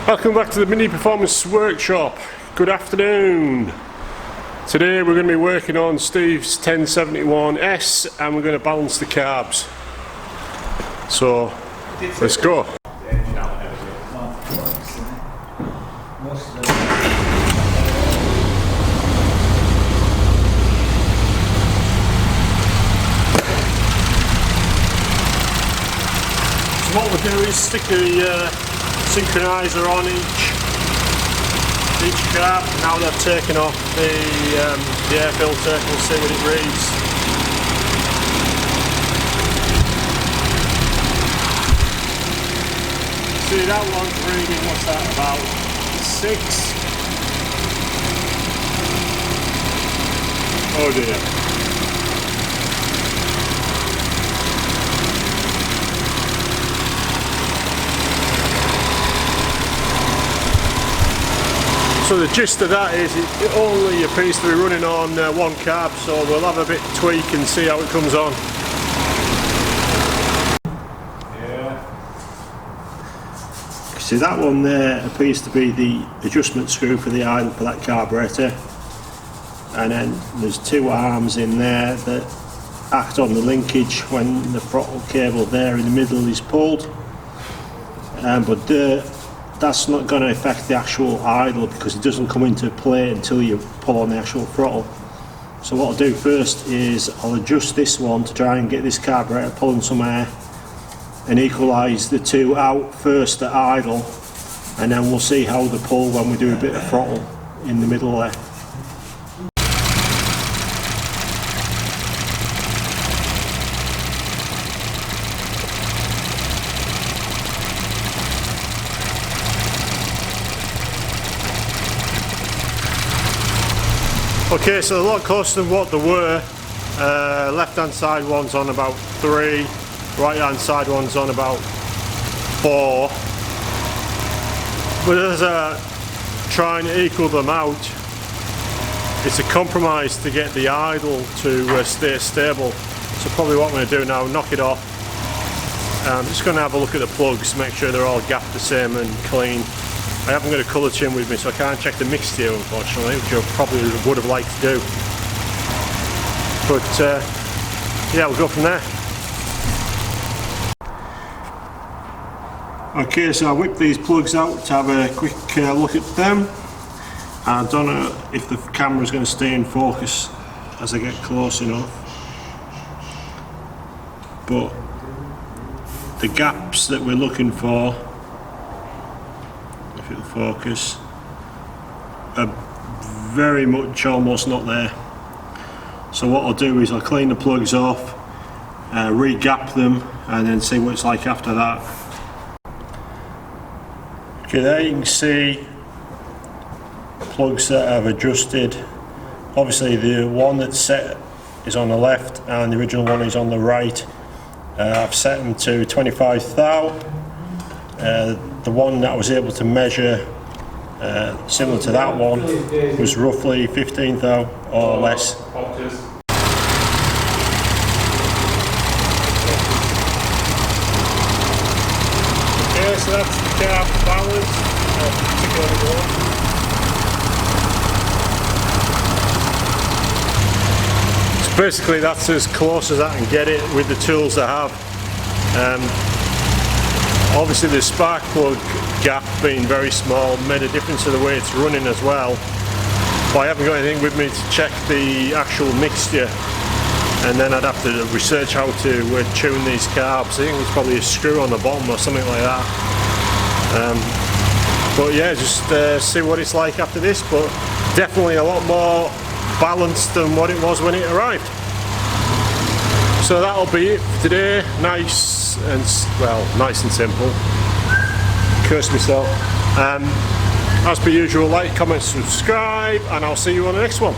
Welcome back to the Mini Performance Workshop. Good afternoon. Today we're going to be working on Steve's 1071S and we're going to balance the carbs. So let's go. So what we'll do is stick the synchronizer on each carb. Now they've taken off the air filter, we'll see what it reads. See, that one's reading, what's that, about 6? Oh dear. So the gist of that is it only appears to be running on one carb, so we'll have a bit tweak and see how it comes on. Yeah. See, that one there appears to be the adjustment screw for the idle for that carburetor, and then there's two arms in there that act on the linkage when the throttle cable there in the middle is pulled, but that's not going to affect the actual idle because it doesn't come into play until you pull on the actual throttle. So what I'll do first is I'll adjust this one to try and get this carburetor pulling some air and equalise the two out first at idle, and then we'll see how they pull when we do a bit of throttle in the middle there. Okay, so a lot closer than what they were. Left hand side one's on about 3, right hand side one's on about 4. But as I try and equal them out, it's a compromise to get the idle to stay stable. So probably what I'm going to do now, knock it off. I'm just going to have a look at the plugs, make sure they're all gapped the same and clean. I haven't got a colour tin with me, so I can't check the mixture unfortunately, which I probably would have liked to do. But yeah, we'll go from there. Okay, so I whipped these plugs out to have a quick look at them. I don't know if the camera's going to stay in focus as I get close enough, but the gaps that we're looking for, if it'll focus, are very much almost not there. So what I'll do is I'll clean the plugs off, re-gap them, and then see what it's like after that. Okay, there you can see plugs that I've adjusted. Obviously the one that's set is on the left and the original one is on the right. I've set them to 25 thou. The one that I was able to measure, similar to that one, was roughly 15 thou or less. Okay, so that's the carb balance. So basically that's as close as I can get it with the tools I have. Obviously the spark plug gap being very small made a difference to the way it's running as well. But I haven't got anything with me to check the actual mixture, and then I'd have to research how to tune these carbs. I think there's probably a screw on the bottom or something like that. But yeah, just see what it's like after this, but definitely a lot more balanced than what it was when it arrived. So that'll be it for today. Nice and simple. Curse myself. As per usual, like, comment, subscribe, and I'll see you on the next one.